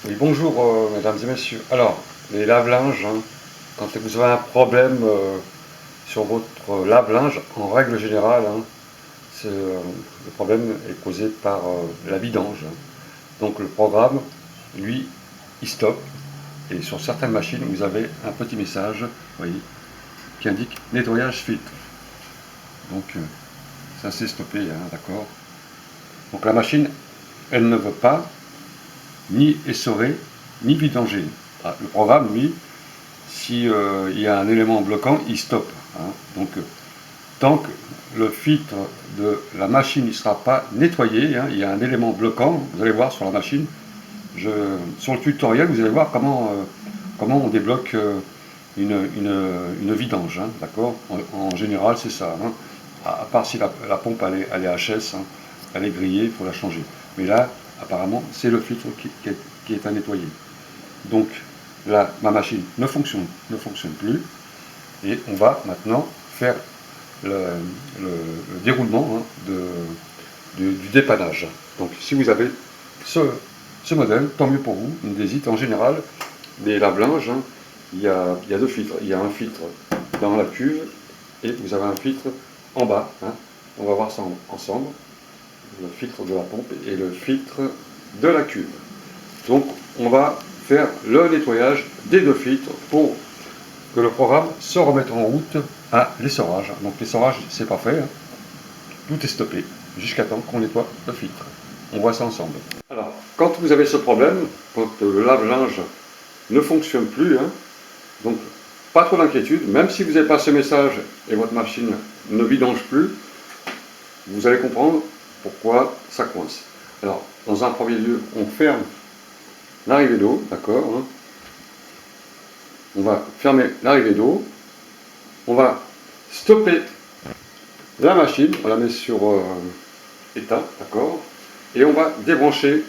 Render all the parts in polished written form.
Oui, bonjour mesdames et messieurs. Alors, les lave-linges, quand vous avez un problème sur votre lave-linge, en règle générale, le problème est causé par la vidange. Donc le programme, lui, il stoppe. Et sur certaines machines, vous avez un petit message, vous voyez, qui indique nettoyage filtre. Donc ça c'est stoppé, d'accord. Donc la machine, elle ne veut pas ni essorer, ni vidanger. Ah, le programme, lui, si il y a un élément bloquant, il stoppe. Donc, tant que le filtre de la machine ne sera pas nettoyé, il y a un élément bloquant, vous allez voir sur la machine, sur le tutoriel, vous allez voir comment on débloque une vidange, d'accord. En général, c'est ça. À part si la pompe elle est HS, elle est grillée, il faut la changer. Mais là, apparemment, c'est le filtre qui est à nettoyer. Donc là, ma machine ne fonctionne plus. Et on va maintenant faire le déroulement du dépannage. Donc si vous avez ce modèle, tant mieux pour vous, une désite. En général, les lave-linges, il y a deux filtres. Il y a un filtre dans la cuve et vous avez un filtre en bas. On va voir ça ensemble. Le filtre de la pompe et le filtre de la cuve. Donc on va faire le nettoyage des deux filtres pour que le programme se remette en route à l'essorage. Donc l'essorage, c'est pas fait, tout est stoppé jusqu'à temps qu'on nettoie le filtre. On voit ça ensemble. Alors, quand vous avez ce problème, quand le lave-linge ne fonctionne plus, donc pas trop d'inquiétude, même si vous n'avez pas ce message et votre machine ne vidange plus, vous allez comprendre pourquoi ça coince. Alors, dans un premier lieu, on ferme l'arrivée d'eau, d'accord. On va fermer l'arrivée d'eau. On va stopper la machine, on la met sur état, d'accord. Et on va débrancher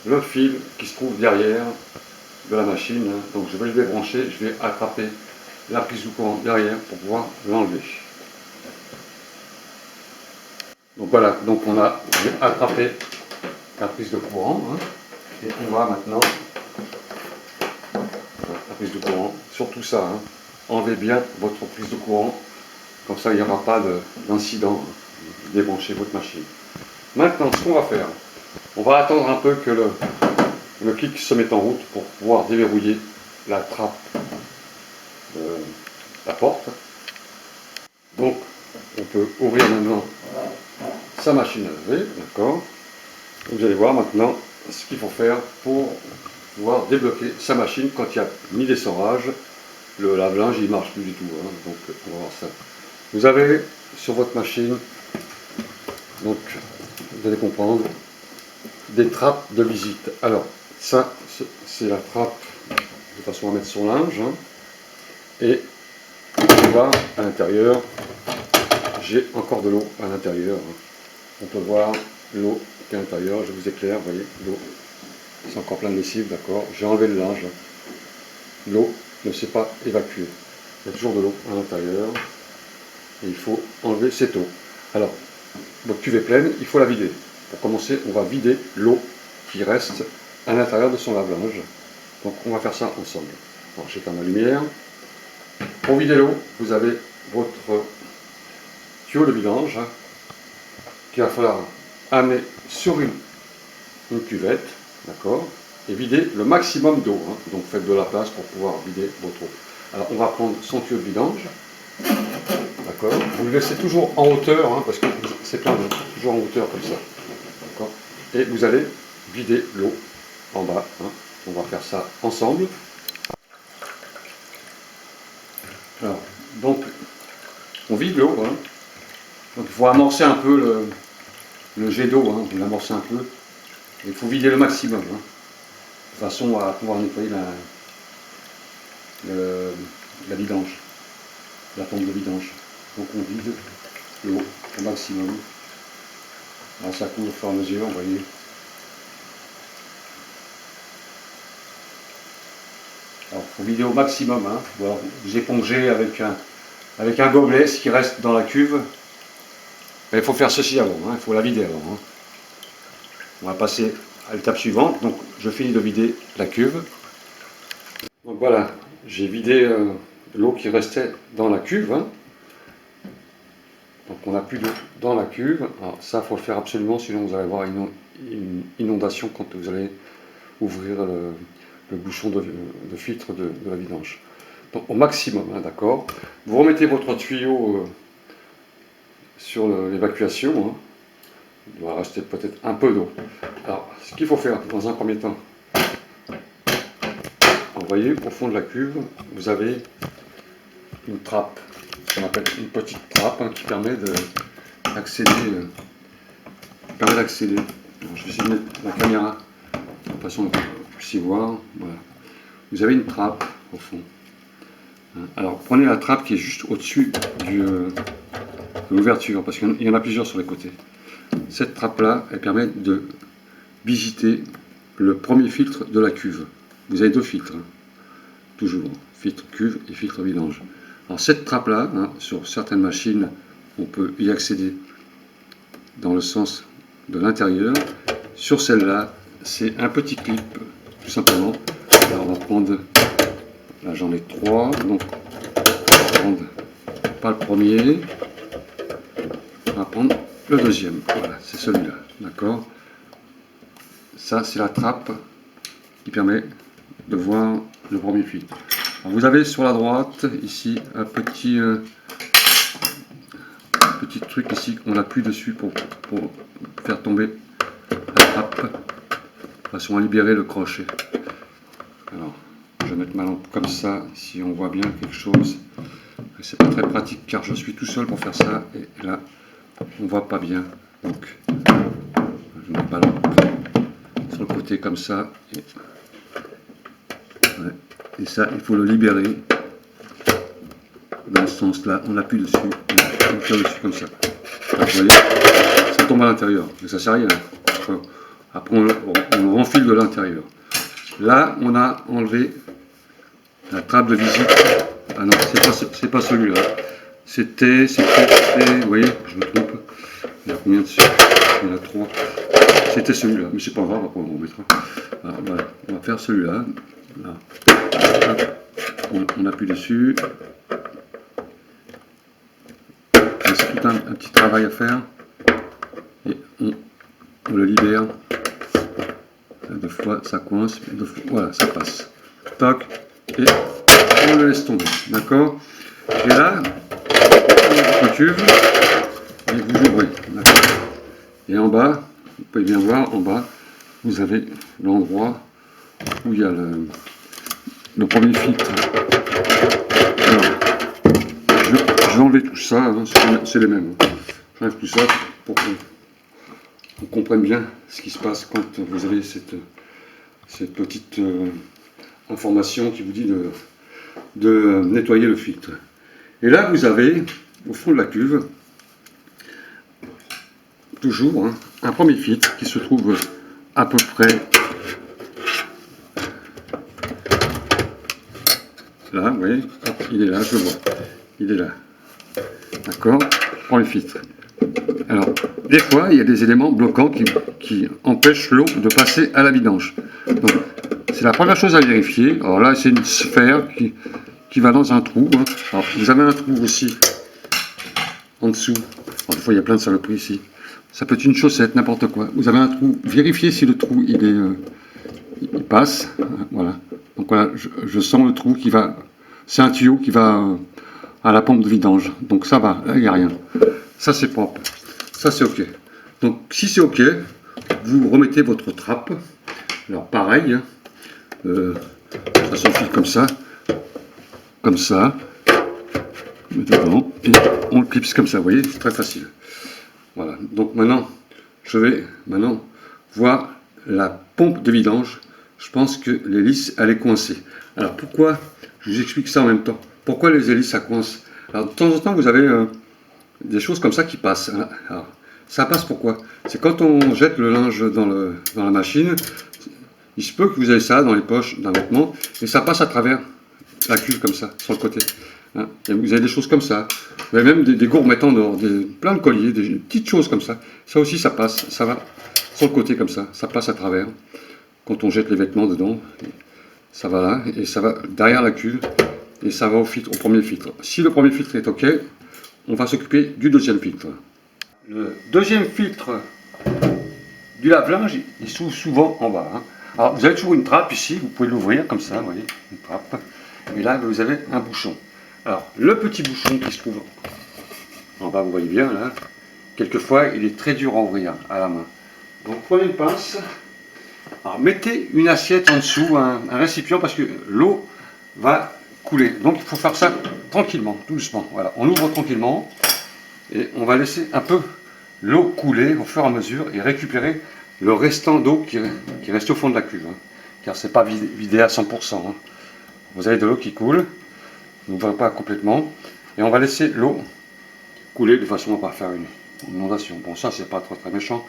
le fil qui se trouve derrière de la machine. Donc je vais le débrancher, je vais attraper la prise de courant derrière pour pouvoir l'enlever. Donc voilà, donc on a attrapé la prise de courant, et on va maintenant la prise de courant, surtout ça, enlevez bien votre prise de courant, comme ça il n'y aura pas d'incident, débranchez votre machine. Maintenant, ce qu'on va faire, on va attendre un peu que le kick se mette en route pour pouvoir déverrouiller la trappe de la porte. Donc, on peut ouvrir maintenant sa machine à laver, d'accord. Vous allez voir maintenant ce qu'il faut faire pour pouvoir débloquer sa machine quand il n'y a ni l'essorage. Le lave-linge, il ne marche plus du tout, donc on va voir ça. Vous avez sur votre machine, donc vous allez comprendre, des trappes de visite. Alors, ça, c'est la trappe de façon à mettre son linge. Et on voit à l'intérieur, j'ai encore de l'eau à l'intérieur. On peut voir l'eau qui est à l'intérieur, je vous éclaire, vous voyez, l'eau. C'est encore plein de lessive, d'accord. J'ai enlevé le linge. L'eau ne s'est pas évacuée. Il y a toujours de l'eau à l'intérieur. Et il faut enlever cette eau. Alors, votre cuve est pleine, il faut la vider. Pour commencer, on va vider l'eau qui reste à l'intérieur de son lave-linge. Donc on va faire ça ensemble. Alors j'éteins ma lumière. Pour vider l'eau, vous avez votre tuyau de vidange qu'il va falloir amener sur une cuvette, d'accord, et vider le maximum d'eau. Donc faites de la place pour pouvoir vider votre eau. Alors on va prendre son tuyau de vidange, d'accord. Vous le laissez toujours en hauteur, parce que c'est plein d'eau, toujours en hauteur comme ça, d'accord. Et vous allez vider l'eau en bas. On va faire ça ensemble. Alors, donc, on vide l'eau. Donc, il faut amorcer un peu le jet d'eau. Vous l'amorcez un peu. Il faut vider le maximum. De façon à pouvoir nettoyer la vidange, la pompe de vidange. Donc, on vide l'eau au maximum. Alors, ça coule au fur et à mesure, vous voyez. Alors, il faut vider au maximum. Voilà, vous épongez avec un gobelet ce qui reste dans la cuve. Mais il faut faire ceci avant, il faut la vider avant. On va passer à l'étape suivante. Donc je finis de vider la cuve. Donc voilà, j'ai vidé l'eau qui restait dans la cuve. Hein. Donc on n'a plus d'eau dans la cuve. Alors ça, il faut le faire absolument, sinon vous allez avoir une inondation quand vous allez ouvrir le bouchon de filtre de la vidange. Donc au maximum, hein, d'accord. Vous remettez votre tuyau sur l'évacuation. Hein. Il doit rester peut-être un peu d'eau. Alors, ce qu'il faut faire dans un premier temps, vous voyez, au fond de la cuve, vous avez une trappe, ce qu'on appelle une petite trappe, hein, qui permet d'accéder. Je vais essayer de mettre la caméra de façon que vous puissiez voir. Voilà. Vous avez une trappe au fond. Alors, prenez la trappe qui est juste au-dessus de l'ouverture, parce qu'il y en a plusieurs sur les côtés. Cette trappe-là, elle permet de visiter le premier filtre de la cuve. Vous avez deux filtres, hein, toujours, filtre cuve et filtre vidange. Alors cette trappe-là, hein, sur certaines machines, on peut y accéder dans le sens de l'intérieur. Sur celle-là, c'est un petit clip, tout simplement. Alors on va prendre, là j'en ai trois, donc on va prendre pas le premier, on va prendre le deuxième. Voilà, c'est celui-là, d'accord. Ça, c'est la trappe qui permet de voir le premier filtre. Alors, vous avez sur la droite, ici, un petit truc ici qu'on appuie dessus pour faire tomber la trappe, de façon à libérer le crochet. Alors, je vais mettre ma lampe comme ça, si on voit bien quelque chose. C'est pas très pratique car je suis tout seul pour faire ça, et là, on voit pas bien. Donc, je mets ma lampe sur le côté comme ça, et ça, il faut le libérer dans ce sens-là. On appuie dessus, on tire dessus comme ça. Alors, vous voyez, ça tombe à l'intérieur, mais ça sert à rien. Après, on le renfile de l'intérieur. Là, on a enlevé la trappe de visite. Ah non, c'est pas celui-là. C'était, vous voyez, je me trompe. Il y a combien dessus? Il y en a trois. C'était celui-là, mais c'est pas grave, après on le remettra. Alors voilà, on va faire celui-là. On appuie dessus. C'est tout un petit travail à faire. Et on le libère. Deux fois ça coince, deux fois, voilà, ça passe. Toc, et on le laisse tomber. D'accord? Et là, votre cuve, et vous ouvrez. Et en bas, vous pouvez bien voir, en bas, vous avez l'endroit où il y a le premier filtre. Alors, je vais enlever tout ça, hein, c'est les mêmes. J'enlève tout ça pour qu'on comprenne bien ce qui se passe quand vous avez cette petite information qui vous dit de nettoyer le filtre. Et là, vous avez, au fond de la cuve, toujours, hein, un premier filtre qui se trouve à peu près là, vous voyez, hop, il est là, je le vois, il est là, d'accord, premier filtre. Alors, des fois, il y a des éléments bloquants qui empêchent l'eau de passer à la vidange. Donc, c'est la première chose à vérifier. Alors là, c'est une sphère qui va dans un trou, hein. Alors, vous avez un trou aussi en dessous. Alors, des fois, il y a plein de saloperies ici. Ça peut être une chaussette, n'importe quoi. Vous avez un trou, vérifiez si le trou il passe. Voilà. Donc voilà, je sens le trou qui va. C'est un tuyau qui va à la pompe de vidange. Donc ça va, là il n'y a rien. Ça c'est propre. Ça c'est ok. Donc si c'est ok, vous remettez votre trappe. Alors pareil, hein, ça s'enfile comme ça. Comme ça. Dedans, et on le clipse comme ça, vous voyez, c'est très facile. Voilà, donc maintenant, je vais voir la pompe de vidange. Je pense que l'hélice, elle est coincée. Alors pourquoi, je vous explique ça en même temps, pourquoi les hélices, ça coince? Alors de temps en temps, vous avez des choses comme ça qui passent. Alors, ça passe pourquoi? C'est quand on jette le linge dans la machine, il se peut que vous ayez ça dans les poches d'un vêtement, et ça passe à travers la cuve comme ça, sur le côté. Hein. Et vous avez des choses comme ça. Vous avez même des gourmettes en or, plein de colliers, des petites choses comme ça. Ça aussi, ça passe, ça va sur le côté comme ça passe à travers. Quand on jette les vêtements dedans, ça va là, et ça va derrière la cuve, et ça va au filtre, au premier filtre. Si le premier filtre est OK, on va s'occuper du deuxième filtre. Le deuxième filtre du lave-linge, il s'ouvre souvent en bas. Hein. Alors, vous avez toujours une trappe ici, vous pouvez l'ouvrir comme ça, vous voyez, une trappe. Et là, vous avez un bouchon. Alors, le petit bouchon qui se trouve en bas, vous voyez bien, là, quelquefois, il est très dur à ouvrir à la main. Donc, prenez une pince. Alors, mettez une assiette en dessous, un récipient, parce que l'eau va couler. Donc, il faut faire ça tranquillement, tout doucement. Voilà, on ouvre tranquillement et on va laisser un peu l'eau couler au fur et à mesure et récupérer le restant d'eau qui reste au fond de la cuve. Hein, car ce n'est pas vidé à 100%. Hein. Vous avez de l'eau qui coule, vous ne verrez pas complètement. Et on va laisser l'eau couler de façon à ne pas faire une inondation. Bon, ça, c'est pas très méchant.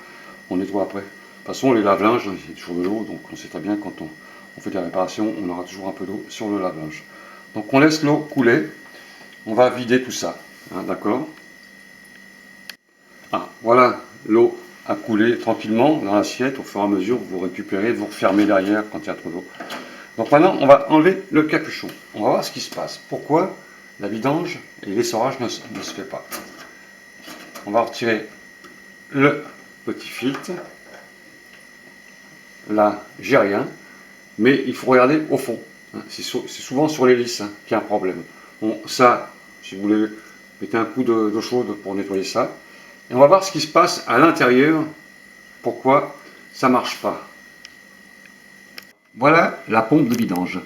On nettoie après. De toute façon, les lave-linges, il y a toujours de l'eau, donc on sait très bien quand on fait des réparations, on aura toujours un peu d'eau sur le lave-linge. Donc on laisse l'eau couler, on va vider tout ça, hein, d'accord. Voilà, l'eau a coulé tranquillement dans l'assiette, au fur et à mesure, vous récupérez, vous refermez derrière quand il y a trop d'eau. Donc maintenant, on va enlever le capuchon, on va voir ce qui se passe. Pourquoi la vidange et l'essorage ne se fait pas. On va retirer le petit filtre. Là, j'ai rien, mais il faut regarder au fond. C'est souvent sur l'hélice qu'il y a un problème. Bon, ça, si vous voulez, mettez un coup d'eau chaude pour nettoyer ça. Et on va voir ce qui se passe à l'intérieur, pourquoi ça ne marche pas. Voilà la pompe de vidange.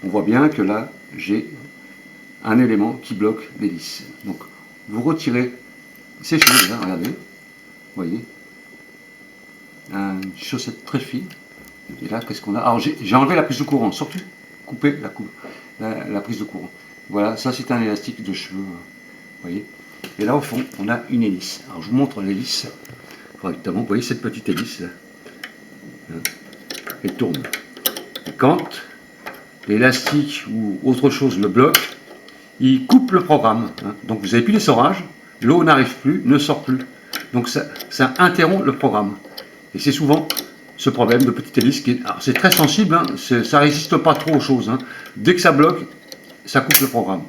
On voit bien que là, j'ai un élément qui bloque l'hélice. Donc, vous retirez ces choses là, regardez, vous voyez, une chaussette très fine. Et là, qu'est-ce qu'on a? Alors, j'ai enlevé la prise de courant, surtout couper la prise de courant. Voilà, ça c'est un élastique de cheveux, vous voyez. Et là, au fond, on a une hélice. Alors, je vous montre l'hélice correctement. Vous voyez cette petite hélice là, elle tourne. Et quand l'élastique ou autre chose le bloque, il coupe le programme. Hein. Donc, vous n'avez plus l'essorage, l'eau n'arrive plus, ne sort plus. Donc, ça interrompt le programme. Et c'est souvent ce problème de petite hélice qui est... c'est très sensible, hein, ça résiste pas trop aux choses. Hein. Dès que ça bloque, ça coupe le programme.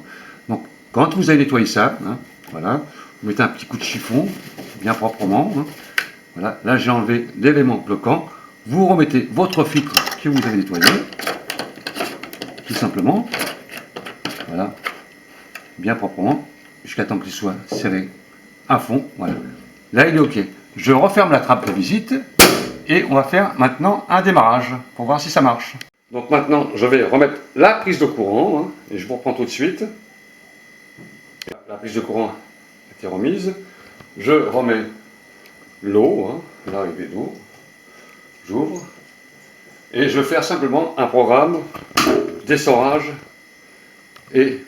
Donc, quand vous avez nettoyé ça, hein, voilà, vous mettez un petit coup de chiffon, bien proprement. Hein, voilà, là j'ai enlevé l'élément bloquant. Vous remettez votre filtre que vous avez nettoyé, tout simplement. Voilà, bien proprement, jusqu'à temps qu'il soit serré à fond. Voilà. Là il est OK. Je referme la trappe de visite. Et on va faire maintenant un démarrage pour voir si ça marche. Donc maintenant, je vais remettre la prise de courant, hein, et je vous reprends tout de suite. La prise de courant a été remise. Je remets l'eau, hein, l'arrivée d'eau. J'ouvre. Et je vais faire simplement un programme d'essorage et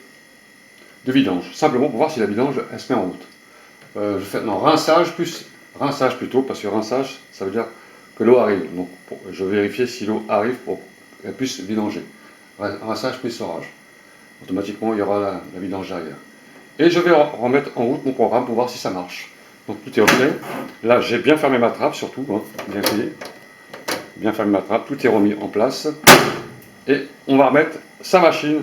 de vidange. Simplement pour voir si la vidange, elle se met en route. Je fais rinçage plutôt, parce que rinçage, ça veut dire que l'eau arrive. Donc, je vais vérifier si l'eau arrive pour qu'elle puisse vidanger. Rinçage plus essorage. Automatiquement, il y aura la vidange derrière. Et je vais remettre en route mon programme pour voir si ça marche. Donc, tout est OK. Là, j'ai bien fermé ma trappe, surtout. Hein, bien essayé. Bien fermé ma trappe. Tout est remis en place. Et on va remettre sa machine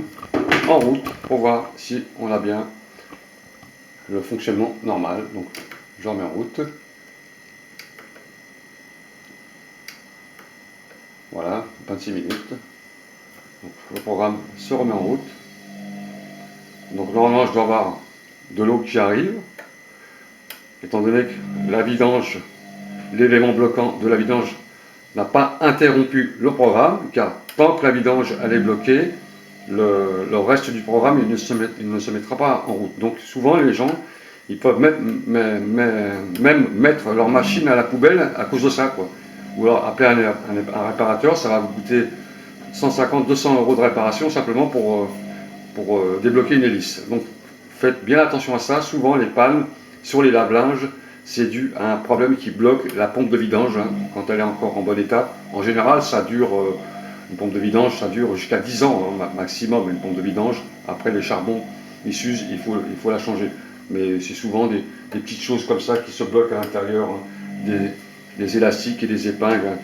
en route pour voir si on a bien le fonctionnement normal. Donc, je remets en route. Voilà, 26 minutes. Donc, le programme se remet en route. Donc normalement je dois avoir de l'eau qui arrive. Étant donné que la vidange, l'élément bloquant de la vidange n'a pas interrompu le programme, car tant que la vidange elle est bloquée, le reste du programme il ne se mettra pas en route. Donc souvent les gens ils peuvent même mettre leur machine à la poubelle à cause de ça, quoi. Ou alors appeler un réparateur, ça va vous coûter 150-200 € de réparation simplement pour débloquer une hélice. Donc faites bien attention à ça. Souvent les pannes sur les lave-linges, c'est dû à un problème qui bloque la pompe de vidange, hein, quand elle est encore en bon état. En général, ça dure, une pompe de vidange, ça dure jusqu'à 10 ans, hein, maximum, une pompe de vidange. Après les charbons, il s'use, il faut la changer. Mais c'est souvent des petites choses comme ça qui se bloquent à l'intérieur, hein, des élastiques et des épingles, hein,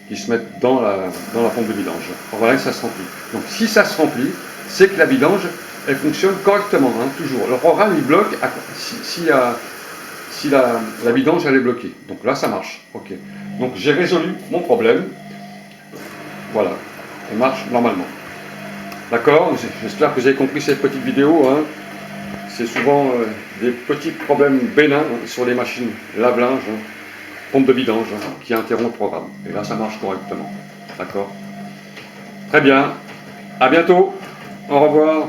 qui se mettent dans la pompe de vidange. Voilà que ça se remplit. Donc si ça se remplit, c'est que la vidange, elle fonctionne correctement, hein, toujours. Le programme, il bloque si la vidange, elle est bloquée. Donc là, ça marche. Ok. Donc j'ai résolu mon problème. Voilà. Elle marche normalement. D'accord? J'espère que vous avez compris cette petite vidéo, hein. C'est souvent des petits problèmes bénins, hein, sur les machines lave-linge, hein, pompe de vidange, hein, qui interrompt le programme. Et là, ça marche correctement. D'accord? Très bien. À bientôt. Au revoir.